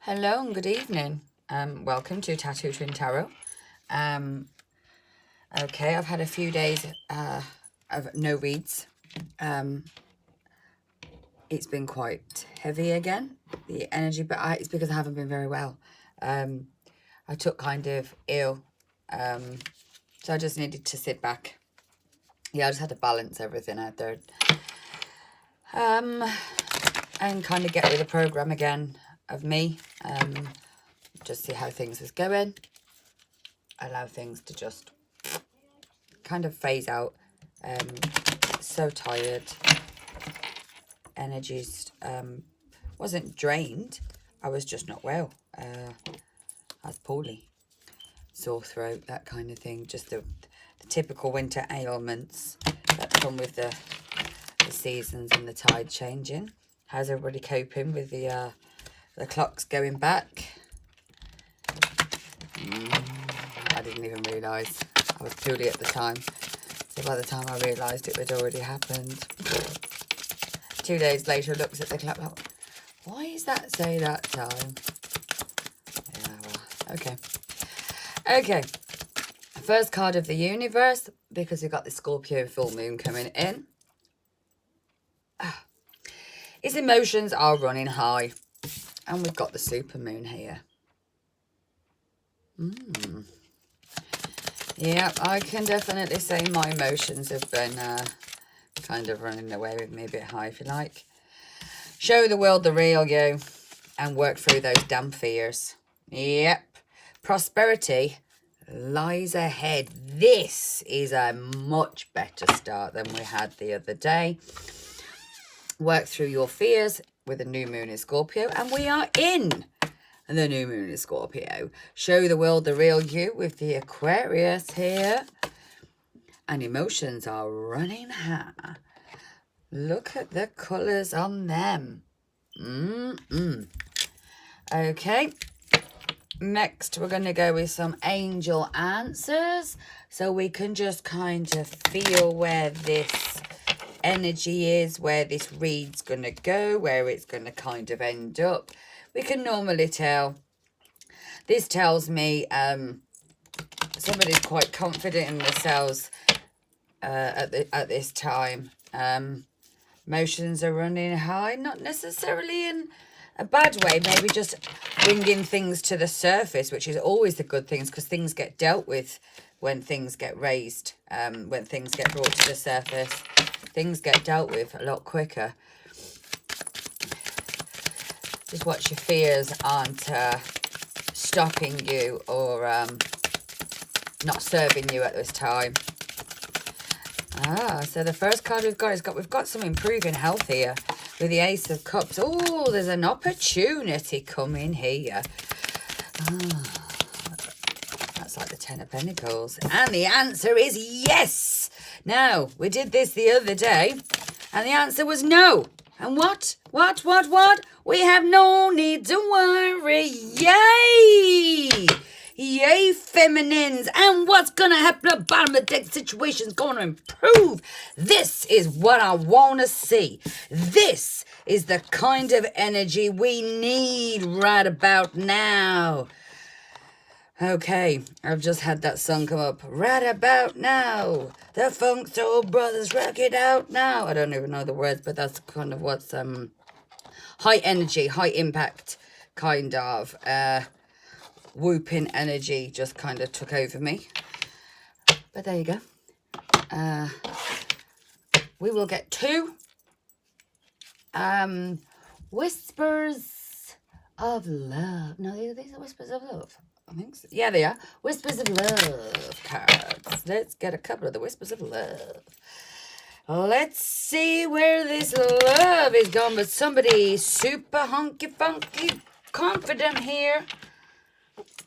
Hello and good evening. Welcome to Tattoo Twin Tarot. Okay, I've had a few days of no reads. It's been quite heavy again, the energy, but it's because I haven't been very well. I took kind of ill, so I just needed to sit back. Yeah, I just had to balance everything out there. And kind of get with the program again of me. Just see how things was going. Allow things to just kind of phase out. So tired. Energies wasn't drained. I was just not well. I was poorly. Sore throat, that kind of thing. Just the typical winter ailments that come with the seasons and the tide changing. How's everybody coping with the clocks going back? I didn't even realise. I was poorly at the time. So by the time I realised it had already happened. 2 days later, looks at the clock. Like, why is that say that time? Yeah, well, okay. Okay. First card of the universe, because we've got the Scorpio full moon coming in. His emotions are running high. And we've got the super moon here. Yeah, I can definitely say my emotions have been kind of running away with me a bit high, if you like. Show the world the real you and work through those damn fears. Yep. Prosperity lies ahead. This is a much better start than we had the other day. Work through your fears with a new moon in Scorpio, and we are in the new moon in Scorpio. Show the world the real you with the Aquarius here. And emotions are running high. Look at the colours on them. Okay. Next, we're going to go with some angel answers. So we can just kind of feel where this energy is, where this read's going to go, where it's going to kind of end up. We can normally tell. This tells me somebody's quite confident in themselves at this time. Emotions are running high, not necessarily in a bad way, maybe just bringing things to the surface, which is always the good things, because things get dealt with when things get raised, when things get brought to the surface. Things get dealt with a lot quicker. Just watch your fears aren't stopping you or not serving you at this time. So the first card we've got some improving health here with the Ace of Cups. Oh, there's an opportunity coming here. That's like the Ten of Pentacles. And the answer is yes. Now, we did this the other day, and the answer was no. And what? We have no need to worry. Yay! Yay, feminines. And what's going to happen at the bottom of the deck? Situation's going to improve. This is what I want to see. This is the kind of energy we need right about now. Okay, I've just had that song come up. Right about now. The Funk Soul Brothers rock it out now. I don't even know the words, but that's kind of what's high energy, high impact kind of whooping energy just kind of took over me. But there you go. We will get two Whispers of Love. No, these are Whispers of Love. I think so. Yeah, they are. Whispers of Love cards. Let's get a couple of the Whispers of Love. Let's see where this love is going. But somebody super hunky funky confident here.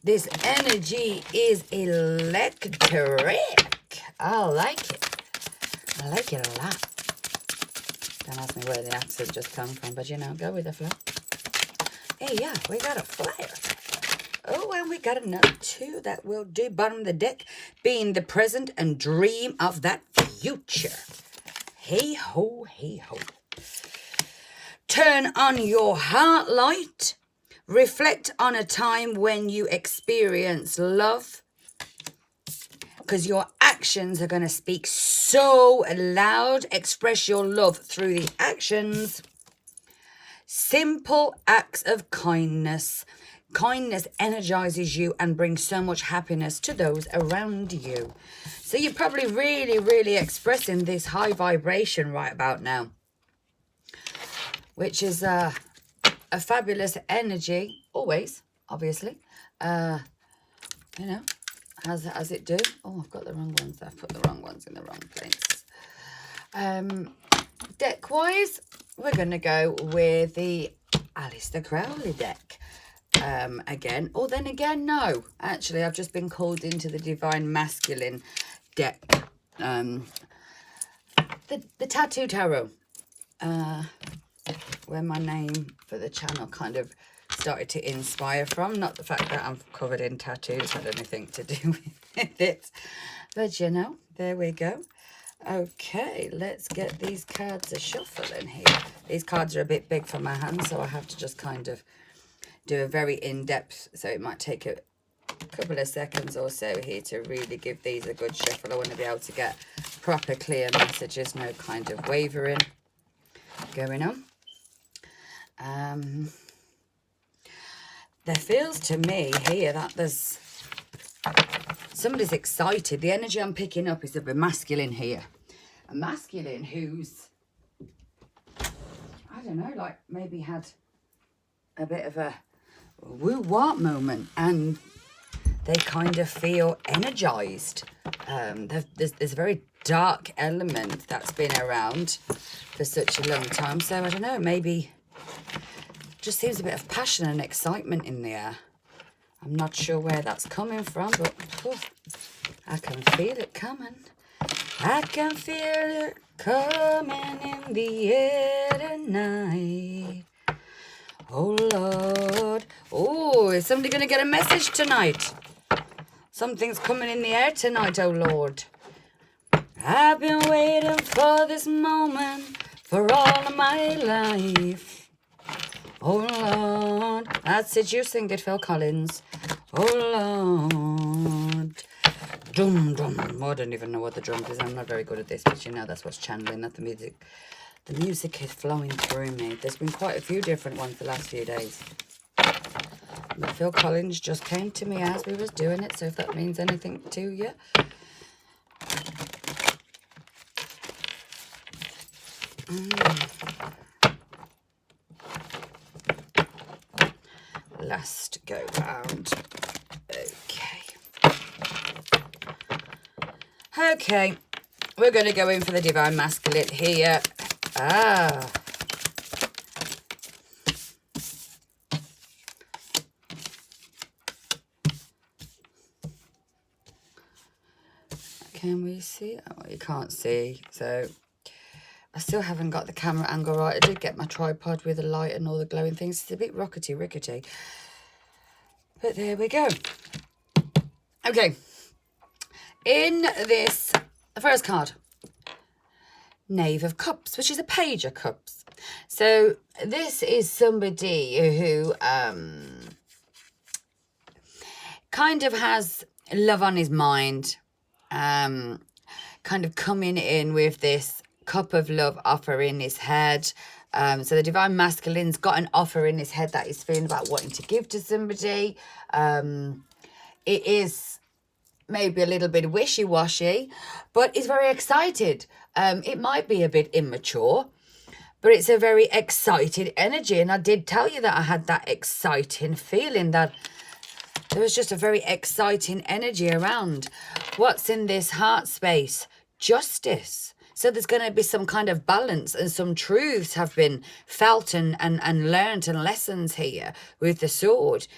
This energy is electric. I like it. I like it a lot. Don't ask me where the accent just come from, but you know, go with the flow. Hey, yeah, we got a flyer. Oh, and we got another two that will do. Bottom of the deck, being the present and dream of that future. Hey ho, hey ho. Turn on your heart light. reflect on a time when you experience love, because your actions are going to speak so loud. Express your love through the actions. Simple acts of kindness. Kindness energizes you and brings so much happiness to those around you. So you're probably really, really expressing this high vibration right about now, which is a fabulous energy, always, obviously. You know, as it do. Oh, I've got the wrong ones. I've put the wrong ones in the wrong place. Deck-wise, we're going to go with the Aleister Crowley deck. Again. Or then again, no. Actually, I've just been called into the Divine Masculine deck. The Tattoo Tarot. Where my name for the channel kind of started to inspire from. Not the fact that I'm covered in tattoos had anything to do with it. But, you know, there we go. Okay, let's get these cards a shuffle in here. These cards are a bit big for my hand, so I have to just kind of do a very in-depth, so it might take a couple of seconds or so here to really give these a good shuffle. I want to be able to get proper clear messages, no kind of wavering going on. There feels to me here that there's somebody's excited. The energy I'm picking up is of a masculine here. A masculine who's, I don't know, like maybe had a bit of a woo-what moment, and they kind of feel energized. There's a very dark element that's been around for such a long time. So I don't know, maybe just seems a bit of passion and excitement in the air. I'm not sure where that's coming from, but I can feel it coming. I can feel it coming in the air tonight. Oh, Lord. Oh, is somebody going to get a message tonight? Something's coming in the air tonight, oh, Lord. I've been waiting for this moment for all of my life. Oh, Lord. That's it. You sing it, Phil Collins. Oh, Lord. Drum, drum. Oh, I don't even know what the drums is. I'm not very good at this, but you know that's what's channeling, not the music. The music is flowing through me. There's been quite a few different ones the last few days. But Phil Collins just came to me as we was doing it, so if that means anything to you. Last go round. Okay, we're going to go in for the Divine Masculine here. Can we see? Oh, you can't see. So I still haven't got the camera angle right. I did get my tripod with the light and all the glowing things. It's a bit rickety. But there we go. Okay. In this, the first card, Knave of Cups, which is a Page of Cups. So this is somebody who kind of has love on his mind, kind of coming in with this cup of love offer in his head. So the Divine Masculine's got an offer in his head that he's feeling about wanting to give to somebody. It is maybe a little bit wishy-washy, but he's very excited. It might be a bit immature, but it's a very excited energy. And I did tell you that I had that exciting feeling, that there was just a very exciting energy around. What's in this heart space? Justice. So there's going to be some kind of balance, and some truths have been felt and learned, and lessons here with the sword.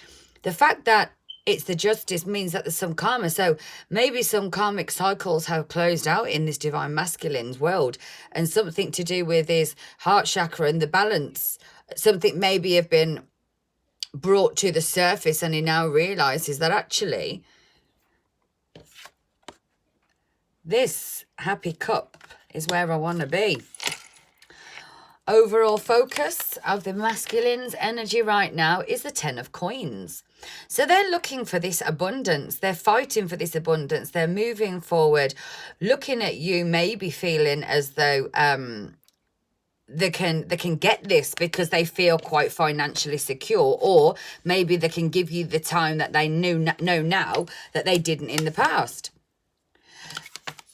The fact that it's the justice means that there's some karma. So maybe some karmic cycles have closed out in this Divine Masculine's world, and something to do with his heart chakra and the balance. Something maybe have been brought to the surface, and he now realizes that actually this happy cup is where I want to be. overall focus of the masculine's energy right now is the 10 of coins. So they're looking for this abundance. They're fighting for this abundance. They're moving forward, looking at you, maybe feeling as though they can get this because they feel quite financially secure, or maybe they can give you the time that they know now that they didn't in the past.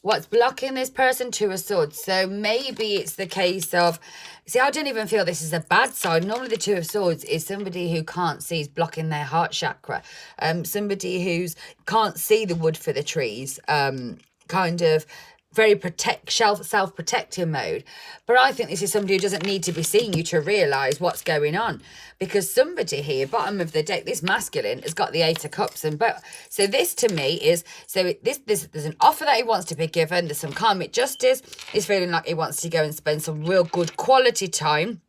What's blocking this person? Two of Swords. So maybe it's the case of, see, I don't even feel this is a bad side. Normally the Two of Swords is somebody who can't see, is blocking their heart chakra. Somebody who's can't see the wood for the trees, kind of very self-protecting mode. But I think this is somebody who doesn't need to be seeing you to realise what's going on. Because somebody here, bottom of the deck, this masculine, has got the Eight of Cups. So this to me is, there's an offer that he wants to be given. There's some karmic justice. He's feeling like he wants to go and spend some real good quality time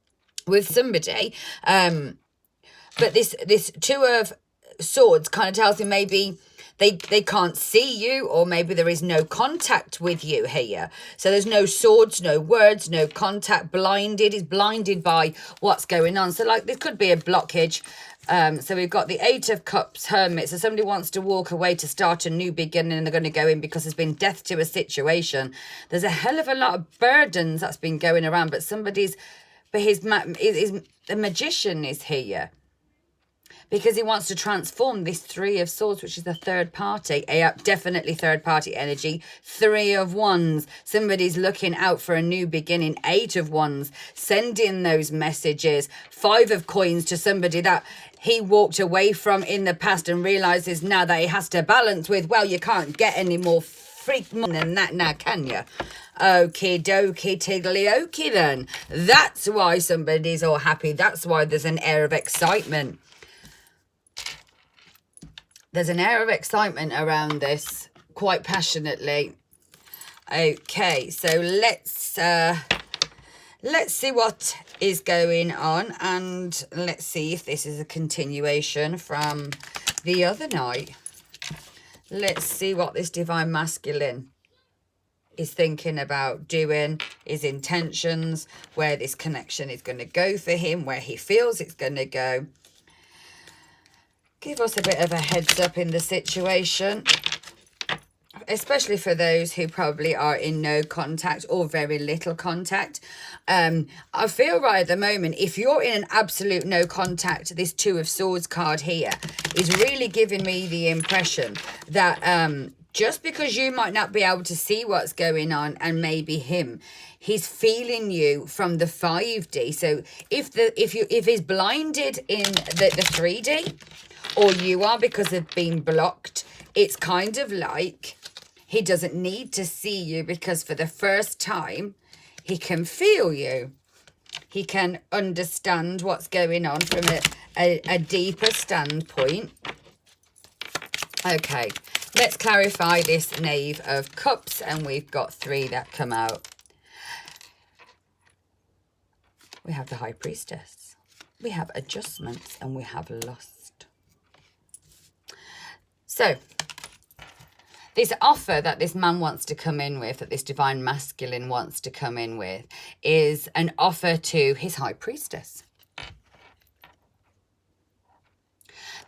with somebody. But this Two of Swords kind of tells him maybe they can't see you, or maybe there is no contact with you here. So there's no swords, no words, no contact, blinded. He's blinded by what's going on. So like this could be a blockage. So we've got the Eight of Cups, Hermit. So somebody wants to walk away to start a new beginning, and they're going to go in because there's been death to a situation. There's a hell of a lot of burdens that's been going around, but the Magician is here. Because he wants to transform this Three of Swords, which is the third party. Definitely third party energy. Three of Wands. Somebody's looking out for a new beginning. Eight of Wands. Sending those messages. Five of Coins to somebody that he walked away from in the past and realises now that he has to balance with, well, you can't get any more freak more than that now, can you? Okie dokie, tiggly okie then. That's why somebody's all happy. That's why there's an air of excitement. There's an air of excitement around this, quite passionately. Okay, so let's see what is going on, and let's see if this is a continuation from the other night. Let's see what this Divine Masculine is thinking about doing, his intentions, where this connection is going to go for him, where he feels it's going to go. Give us a bit of a heads up in the situation, especially for those who probably are in no contact or very little contact. I feel right at the moment, if you're in an absolute no contact, this Two of Swords card here is really giving me the impression that just because you might not be able to see what's going on, and maybe him, he's feeling you from the 5D. So if he's blinded in the 3D, or you are because of being blocked, it's kind of like he doesn't need to see you, because for the first time he can feel you. He can understand what's going on from a deeper standpoint. Okay, let's clarify this Knave of Cups, and we've got 3 that come out. We have the High Priestess, we have adjustments, and we have lust. So, this offer that this man wants to come in with, that this Divine Masculine wants to come in with, is an offer to his High Priestess.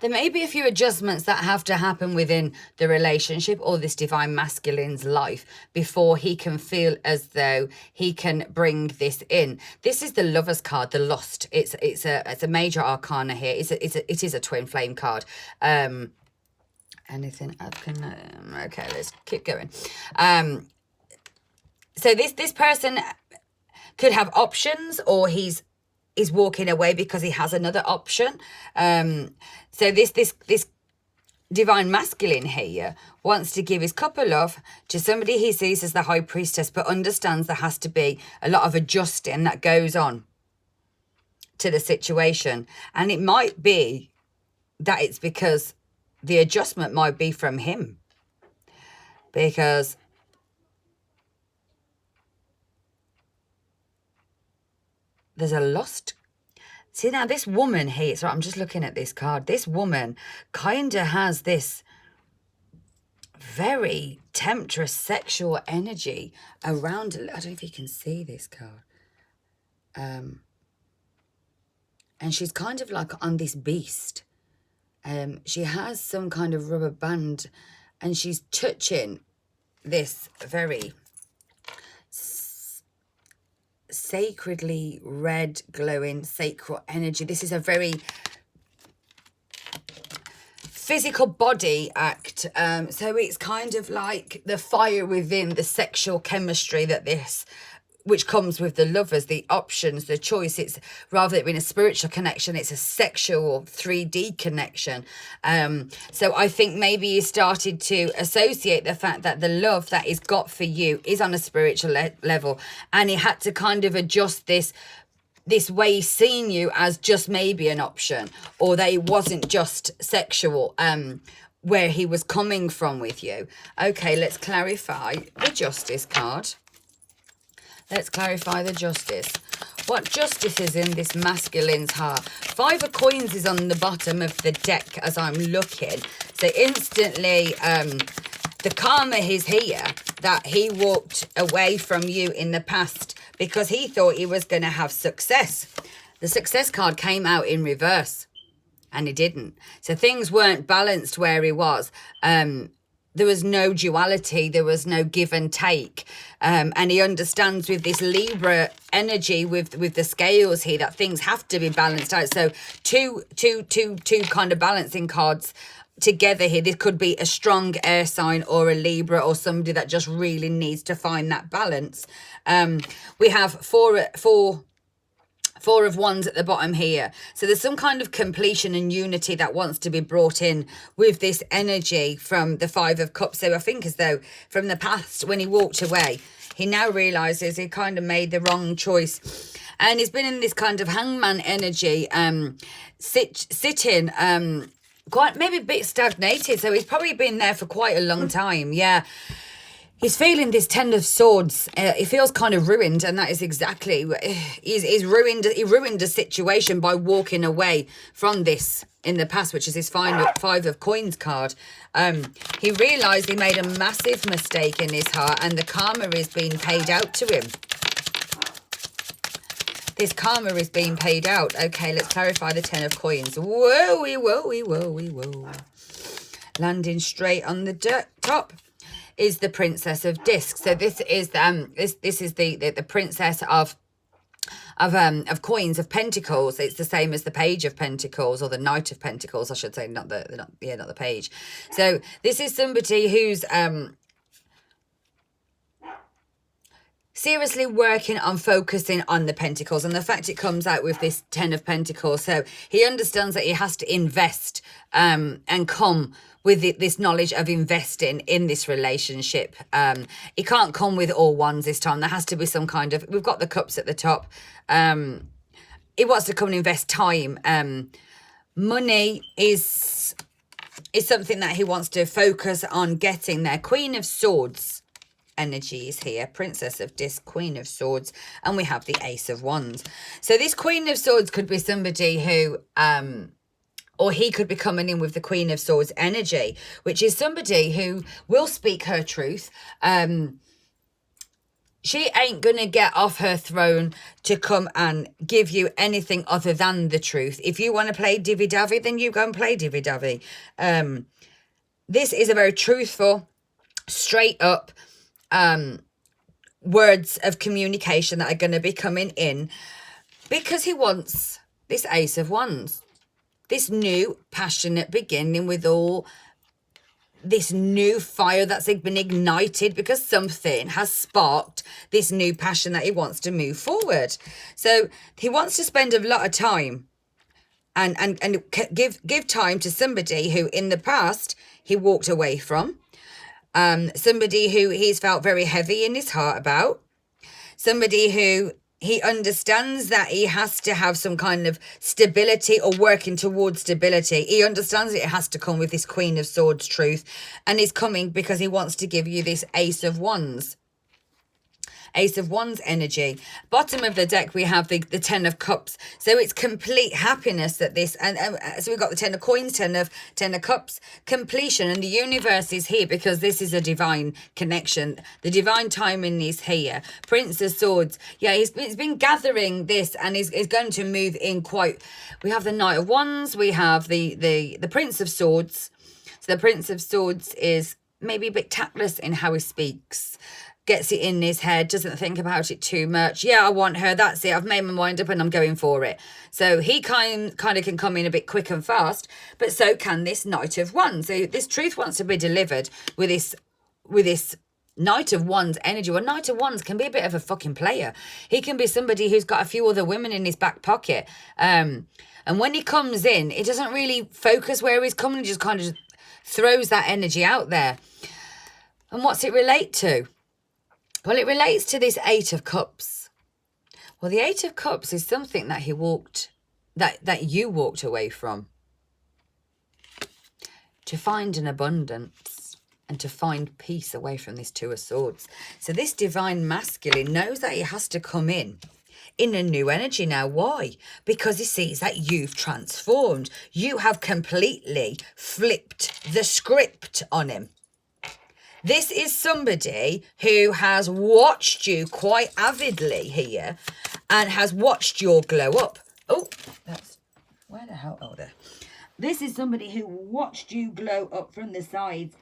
There may be a few adjustments that have to happen within the relationship or this Divine Masculine's life before he can feel as though he can bring this in. This is the Lover's card, the Lost. It's a major arcana here. It is a twin flame card. Anything I can... okay, let's keep going. So this person could have options, or he's walking away because he has another option. So this Divine Masculine here wants to give his cup of love to somebody he sees as the High Priestess, but understands there has to be a lot of adjusting that goes on to the situation. And it might be that it's because the adjustment might be from him, because there's a lost. See, now this woman here, so I'm just looking at this card. This woman kind of has this very temptress sexual energy around. I don't know if you can see this card. And she's kind of like on this beast. She has some kind of rubber band, and she's touching this very sacredly red glowing sacral energy. This is a very physical body act. So it's kind of like the fire within the sexual chemistry that this, which comes with the lovers, the options, the choice. It's rather than being a spiritual connection, it's a sexual 3D connection. So I think maybe you started to associate the fact that the love that he's got for you is on a spiritual level, and he had to kind of adjust this way he's seen you as just maybe an option, or that it wasn't just sexual, where he was coming from with you. Okay, let's clarify the Justice card. Let's clarify the Justice. What justice is in this masculine's heart? 5 of coins is on the bottom of the deck as I'm looking. So instantly, the karma is here that he walked away from you in the past because he thought he was going to have success. The Success card came out in reverse, and he didn't. So things weren't balanced where he was. There was no duality, there was no give and take. And he understands with this Libra energy, with the scales here, that things have to be balanced out. So two kind of balancing cards together here. This could be a strong air sign or a Libra, or somebody that just really needs to find that balance. We have four of wands at the bottom here. So there's some kind of completion and unity that wants to be brought in with this energy from the 5 of cups. So I think as though from the past, when he walked away, he now realizes he kind of made the wrong choice. And he's been in this kind of hangman energy, sitting, quite maybe a bit stagnated. So he's probably been there for quite a long time. Yeah. He's feeling this 10 of Swords. He feels kind of ruined, and that is exactly he's ruined. He ruined a situation by walking away from this in the past, which is his 5 of Coins card. He realised he made a massive mistake in his heart, and the karma is being paid out to him. This karma is being paid out. Okay, let's clarify the 10 of Coins. Whoa, whoa. Landing straight on the top is the Princess of Discs. So this is this is the Princess of Coins, of Pentacles. It's the same as the Page of Pentacles, or the Knight of Pentacles, I should say, not the Page. So this is somebody who's seriously working on focusing on the Pentacles, and the fact it comes out with this 10 of Pentacles. So he understands that he has to invest and come with this knowledge of investing in this relationship. He can't come with all ones this time. There has to be some kind of, we've got the cups at the top. He wants to come and invest time. Money is something that he wants to focus on getting there. Queen of Swords energy is here. Princess of Discs, Queen of Swords, and we have the Ace of Wands. So this Queen of Swords could be somebody who or he could be coming in with the Queen of Swords energy, which is somebody who will speak her truth. She ain't going to get off her throne to come and give you anything other than the truth. If you want to play divvy-davvy, then you go and play divvy-davvy. This is a very truthful, straight up words of communication that are going to be coming in, because he wants this Ace of Wands. This new passionate beginning with all this new fire that's been ignited, because something has sparked this new passion that he wants to move forward. So he wants to spend a lot of time and give time to somebody who in the past he walked away from, somebody who he's felt very heavy in his heart about, somebody who he understands that he has to have some kind of stability or working towards stability. He understands that it has to come with this Queen of Swords truth, and he's coming because he wants to give you this Ace of Wands Ace of Wands energy. Bottom of the deck, we have the Ten of Cups. So it's complete happiness that this, and so we've got the Ten of Coins, Ten of Cups, completion. And the universe is here because this is a divine connection. The divine timing is here. Prince of Swords. Yeah, he's been gathering this and is going to move in quite. We have the Knight of Wands. We have the Prince of Swords. So the Prince of Swords is maybe a bit tactless in how he speaks. Gets it in his head, doesn't think about it too much. Yeah, I want her, that's it. I've made my mind up and I'm going for it. So he kind of can come in a bit quick and fast, but so can this Knight of Wands. So this truth wants to be delivered with this Knight of Wands energy. Well, Knight of Wands can be a bit of a fucking player. He can be somebody who's got a few other women in his back pocket. And when he comes in, it doesn't really focus where he's coming. He just kind of throws that energy out there. And what's it relate to? Well, it relates to this Eight of Cups. Well, the Eight of Cups is something that that you walked away from. To find an abundance and to find peace away from this Two of Swords. So this divine masculine knows that he has to come in a new energy now. Why? Because he sees that you've transformed. You have completely flipped the script on him. This is somebody who has watched you quite avidly here and has watched your glow up. Oh, that's... Where the hell? Oh, there. This is somebody who watched you glow up from the sides.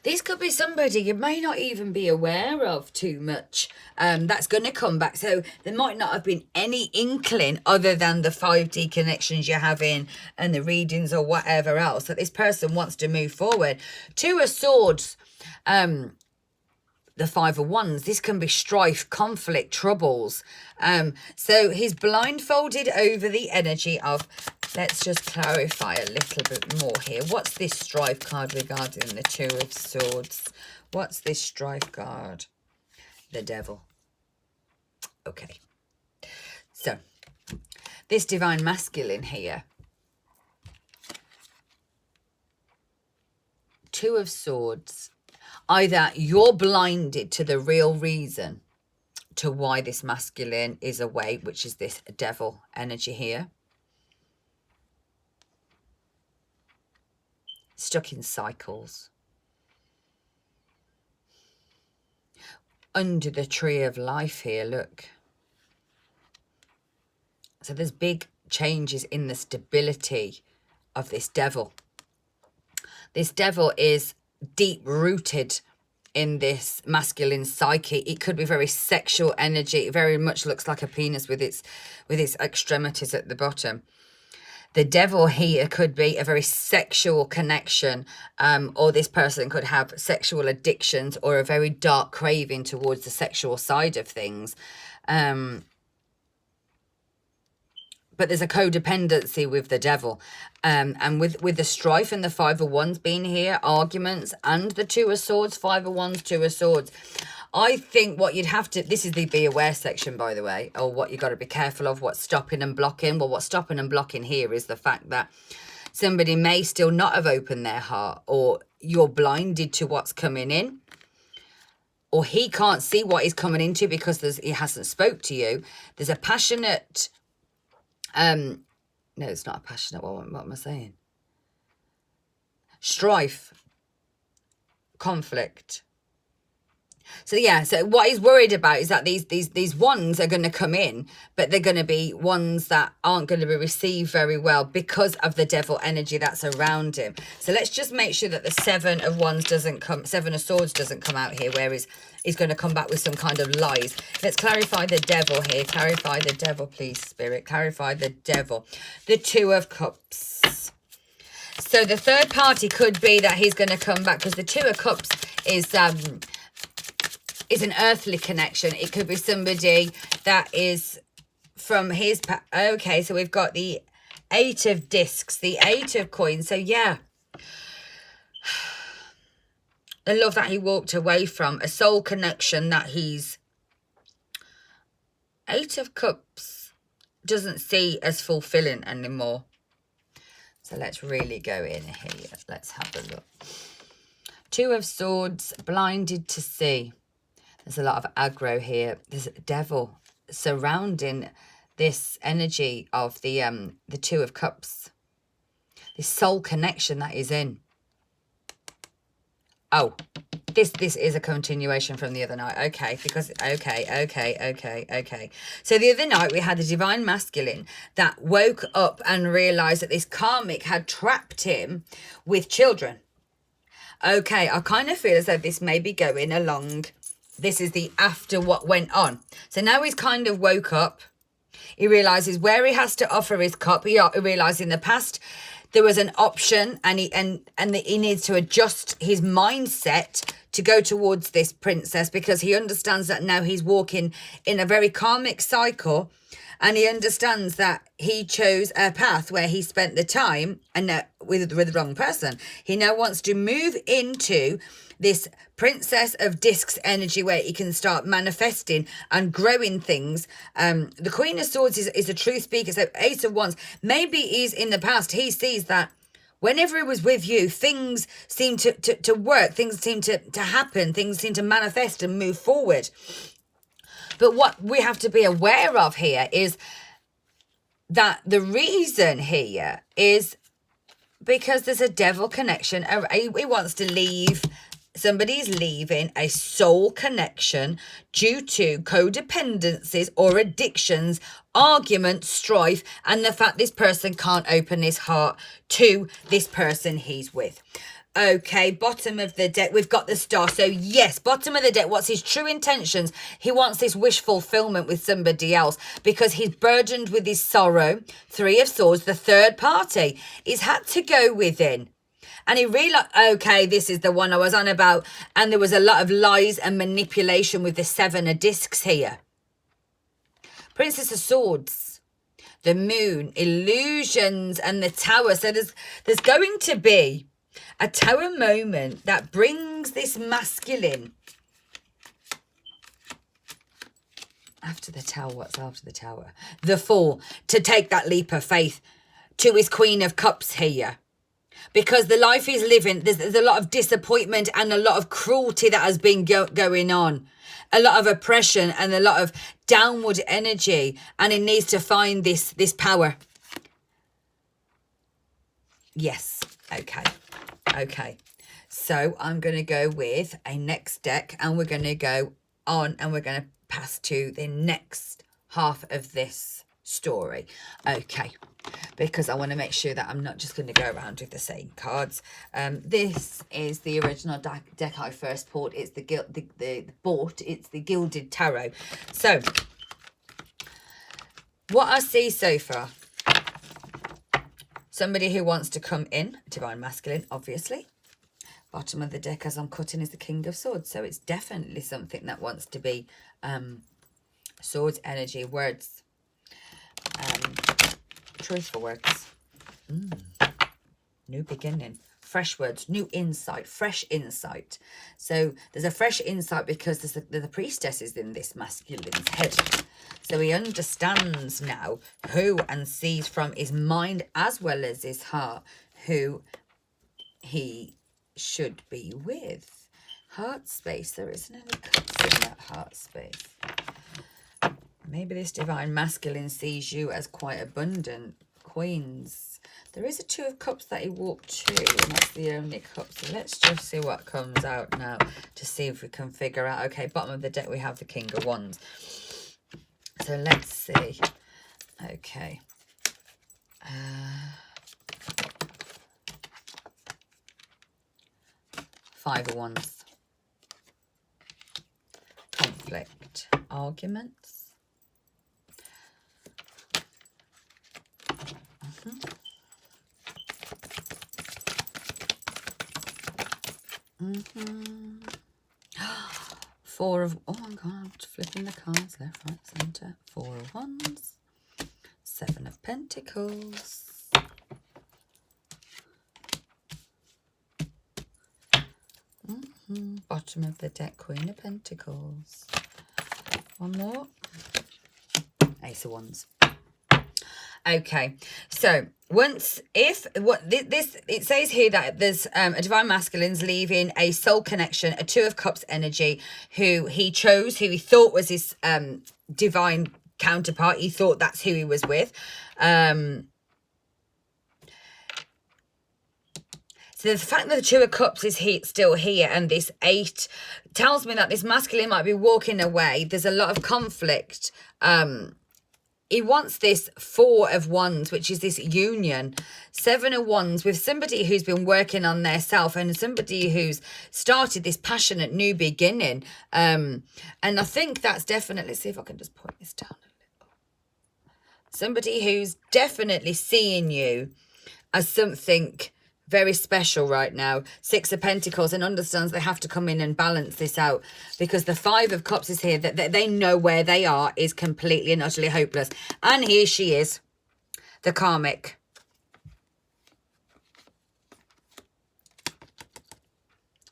This could be somebody you may not even be aware of too much. That's going to come back. So there might not have been any inkling other than the 5D connections you're having and the readings or whatever else that this person wants to move forward. Two of Swords, the Five of Wands. This can be strife, conflict, troubles. So he's blindfolded over the energy of... Let's just clarify a little bit more here. What's this strife card regarding the Two of Swords? What's this strife card? The Devil. Okay. So, this divine masculine here. Two of Swords. Either you're blinded to the real reason to why this masculine is away, which is this devil energy here. Stuck in cycles. Under the tree of life here, look. So there's big changes in the stability of this devil. This devil is deep-rooted in this masculine psyche. It could be very sexual energy. It very much looks like a penis with its extremities at the bottom. The devil here could be a very sexual connection, or this person could have sexual addictions or a very dark craving towards the sexual side of things. But there's a codependency with the devil. And with the strife and the Five of Wands being here, arguments, and the Two of Swords, Five of Wands, Two of Swords. I think what you'd have to... This is the be aware section, by the way, or what you've got to be careful of, what's stopping and blocking. Well, what's stopping and blocking here is the fact that somebody may still not have opened their heart, or you're blinded to what's coming in, or he can't see what he's coming into because he hasn't spoke to you. There's a passionate... no, it's not a passionate... What am I saying? Strife. Conflict. So yeah, so what he's worried about is that these ones are going to come in, but they're going to be ones that aren't going to be received very well because of the devil energy that's around him. So let's just make sure that the Seven of Wands doesn't come, Seven of Swords doesn't come out here, where he's going to come back with some kind of lies. Let's clarify the devil here. Clarify the devil, please, Spirit. Clarify the devil. The Two of Cups. So the third party could be that he's going to come back, because the Two of Cups is an earthly connection. It could be somebody that is from his... Okay, so we've got the Eight of Discs, the Eight of Coins. So, yeah. The love that he walked away from. A soul connection that he's... Eight of Cups doesn't see as fulfilling anymore. So, let's really go in here. Let's have a look. Two of Swords, blinded to see. There's a lot of aggro here. There's a devil surrounding this energy of the Two of Cups. This soul connection that is in. Oh, this is a continuation from the other night. Okay, because, okay. So the other night we had a divine masculine that woke up and realised that this karmic had trapped him with children. Okay, I kind of feel as though this may be going along. This is the after what went on. So now he's kind of woke up. He realises where he has to offer his cup. He realised in the past there was an option, and he needs to adjust his mindset to go towards this princess, because he understands that now he's walking in a very karmic cycle, and he understands that he chose a path where he spent the time and with the wrong person. He now wants to move into this Princess of Discs energy where he can start manifesting and growing things. The Queen of Swords is a truth speaker. So Ace of Wands, maybe he's in the past, he sees that whenever he was with you, things seem to work, things seem to happen, things seem to manifest and move forward. But what we have to be aware of here is that the reason here is because there's a devil connection. He wants to leave. Somebody's leaving a soul connection due to codependencies or addictions, arguments, strife, and the fact this person can't open his heart to this person he's with. Okay, bottom of the deck, we've got the Star. So yes, bottom of the deck, what's his true intentions? He wants this wish fulfillment with somebody else because he's burdened with his sorrow. Three of Swords, the third party. He's had to go within. And he realized, okay, this is the one I was on about. And there was a lot of lies and manipulation with the Seven of Discs here. Princess of Swords, the Moon, illusions, and the Tower. So there's going to be a Tower moment that brings this masculine. After the Tower, what's after the Tower? The Fool, to take that leap of faith to his Queen of Cups here. Because the life he's living, there's a lot of disappointment and a lot of cruelty that has been going on. A lot of oppression and a lot of downward energy. And he needs to find this power. Yes. Okay. So I'm going to go with a next deck. And we're going to go on and we're going to pass to the next half of this story. Okay. Because I want to make sure that I'm not just going to go around with the same cards. This is the original deck I first bought. It's it's the Gilded Tarot. So, what I see so far, somebody who wants to come in, Divine Masculine, obviously. Bottom of the deck as I'm cutting is the King of Swords. So, it's definitely something that wants to be swords energy, words. Truthful words. New beginning. Fresh words. New insight. Fresh insight. So there's a fresh insight because there's the priestess is in this masculine's head. So he understands now who and sees from his mind as well as his heart who he should be with. Heart space. There isn't any cups in that heart space. Maybe this divine masculine sees you as quite abundant. Queens. There is a Two of Cups that he walked to, and that's the only cup. So let's just see what comes out now to see if we can figure out. Okay, bottom of the deck we have the King of Wands. So let's see. Okay. Five of Wands. Conflict. Arguments. Four of, oh my God, flipping the cards left, right, centre. Four of Wands. Seven of Pentacles. Bottom of the deck, Queen of Pentacles. One more. Ace of Wands. Okay, so it says here that there's a divine masculine's leaving a soul connection, a Two of Cups energy, who he chose, who he thought was his divine counterpart. He thought that's who he was with. So the fact that the Two of Cups is still here, and this 8 tells me that this masculine might be walking away. There's a lot of conflict. He wants this 4 of Wands, which is this union. 7 of Wands with somebody who's been working on their self, and somebody who's started this passionate new beginning. And I think that's definitely, let's see if I can just point this down a little. Somebody who's definitely seeing you as something very special right now. 6 of Pentacles, and understands they have to come in and balance this out, because the 5 of Cups is here, that they know where they are is completely and utterly hopeless. And here she is, the karmic.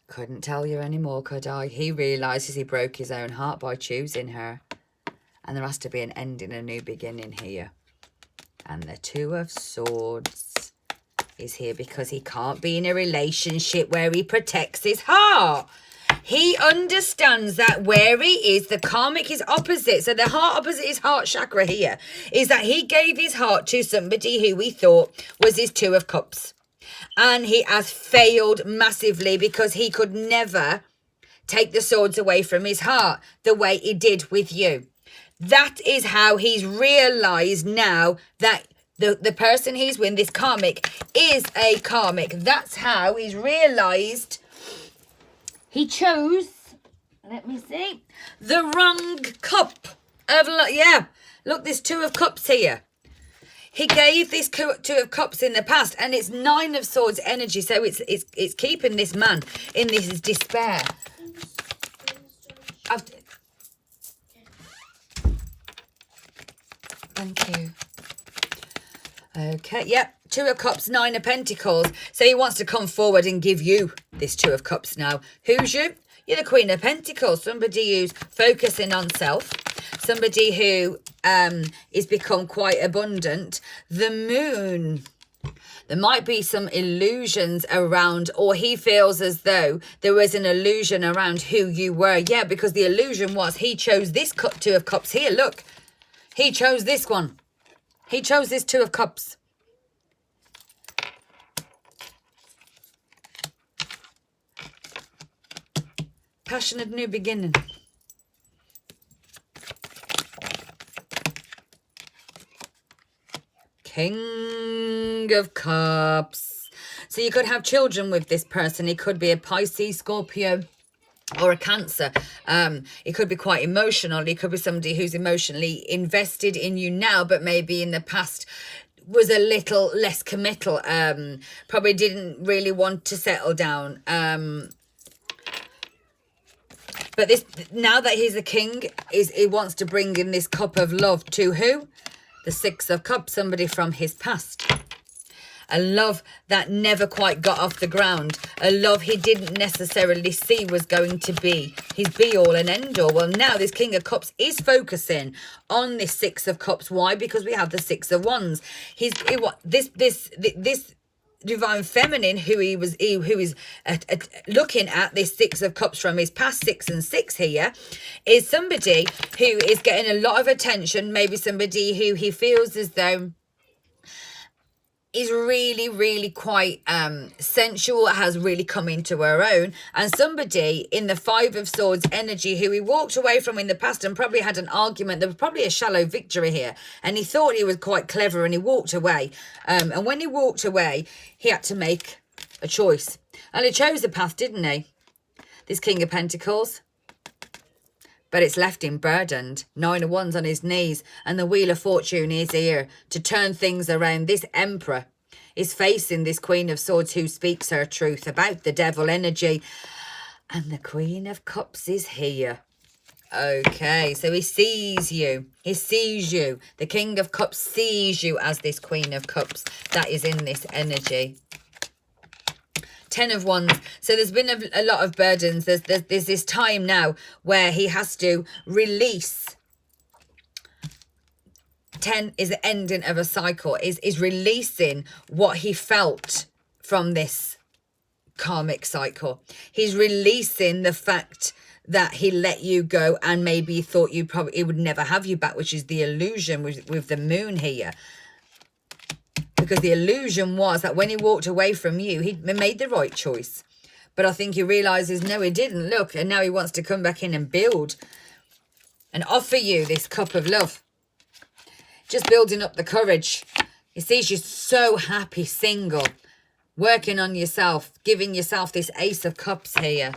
Couldn't tell you anymore, could I? He realises he broke his own heart by choosing her, and there has to be an ending, a new beginning here. And the 2 of Swords is here because he can't be in a relationship where he protects his heart. He understands that where he is, the karmic is opposite. So the heart opposite his heart chakra here is that he gave his heart to somebody who he thought was his 2 of Cups. And he has failed massively because he could never take the swords away from his heart the way he did with you. That is how he's realised now that the person he's with, this karmic, is a karmic. That's how he's realised he chose, let me see, the wrong cup of, yeah, look, there's 2 of Cups here. He gave this 2 of Cups in the past, and it's 9 of Swords energy, so it's keeping this man in this despair. Thank you. Okay, yep, 2 of Cups, 9 of Pentacles. So he wants to come forward and give you this 2 of Cups now. Who's you? You're the Queen of Pentacles, somebody who's focusing on self, somebody who is become quite abundant. The Moon. There might be some illusions around, or he feels as though there was an illusion around who you were. Yeah, because the illusion was he chose this 2 of Cups here. Look, he chose this one. He chose this 2 of Cups. Passionate new beginning. King of Cups. So you could have children with this person. It could be a Pisces, Scorpio, or a Cancer. It could be quite emotional. It could be somebody who's emotionally invested in you now, but maybe in the past was a little less committal. Probably didn't really want to settle down. But this, now that he's the king, he wants to bring in this cup of love to who? The 6 of Cups, somebody from his past. A love that never quite got off the ground. A love he didn't necessarily see was going to be his be-all and end-all. Well, now this King of Cups is focusing on this 6 of Cups. Why? Because we have the 6 of Wands. This divine feminine who is looking at this 6 of Cups from his past, 6 and 6 here, is somebody who is getting a lot of attention. Maybe somebody who he feels as though is really, really quite sensual, has really come into her own, and somebody in the 5 of Swords energy who he walked away from in the past and probably had an argument. There was probably a shallow victory here, and he thought he was quite clever, and he walked away. And when he walked away, he had to make a choice, and he chose the path, didn't he? This King of Pentacles. But it's left him burdened. 9 of Wands on his knees. And the Wheel of Fortune is here to turn things around. This Emperor is facing this Queen of Swords who speaks her truth about the devil energy. And the Queen of Cups is here. Okay, so he sees you. He sees you. The King of Cups sees you as this Queen of Cups that is in this energy. 10 of Wands. So there's been a lot of burdens. There's this time now where he has to release 10 is the ending of a cycle, is releasing what he felt from this karmic cycle. He's releasing the fact that he let you go and maybe he thought he would never have you back, which is the illusion with the moon here. Because the illusion was that when he walked away from you, he made the right choice. But I think he realizes, no, he didn't. Look, and now he wants to come back in and build and offer you this cup of love. Just building up the courage. He sees you so happy, single, working on yourself, giving yourself this Ace of Cups here.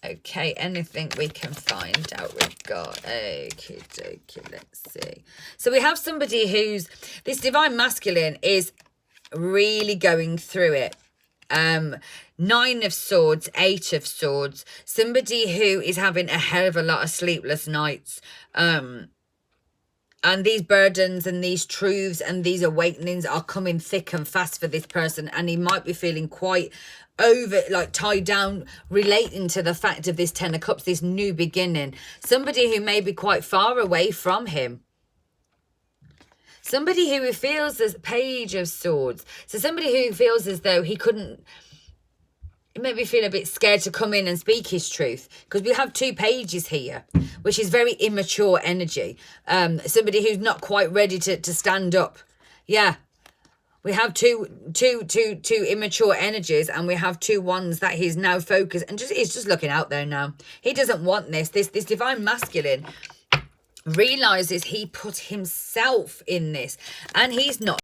Okay, anything we can find out regard. Okay, let's see. So we have somebody who's, this divine masculine is really going through it. 9 of Swords, 8 of Swords. Somebody who is having a hell of a lot of sleepless nights. And these burdens and these truths and these awakenings are coming thick and fast for this person. And he might be feeling quite tied down, relating to the fact of this 10 of Cups, this new beginning. Somebody who may be quite far away from him. Somebody who feels this Page of Swords. So somebody who feels as though he may be feeling a bit scared to come in and speak his truth. Because we have 2 pages here, which is very immature energy. Somebody who's not quite ready to stand up. Yeah. We have two immature energies, and we have 2 ones that he's now focused and he's just looking out there now. He doesn't want this. This divine masculine realizes he put himself in this, and he's not